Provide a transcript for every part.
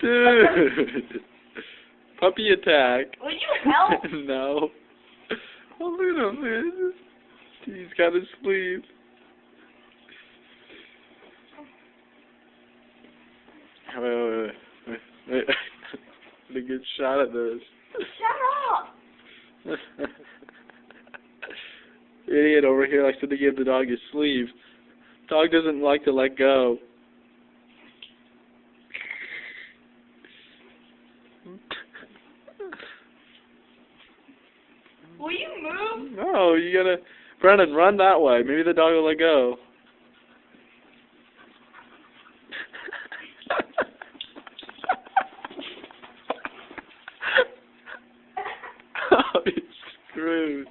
Dude. Puppy attack. Will you help? No. Oh, look at him, man. He's got his sleeve. Wait. Get a good shot at this. Shut up! Idiot over here likes to give the dog his sleeve. Dog doesn't like to let go. Will you move? No, you gotta... Brennan, run that way. Maybe the dog will let go. Oh, he's screwed.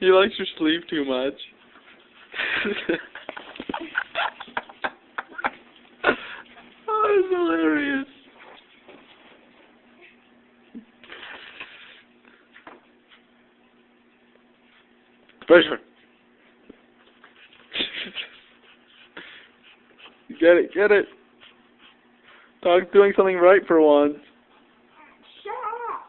He likes your sleeve too much. Oh, it's hilarious. Pressure. Get it. Dog's doing something right for once. Shut up!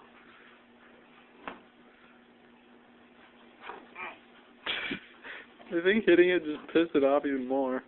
I think hitting it just pissed it off even more.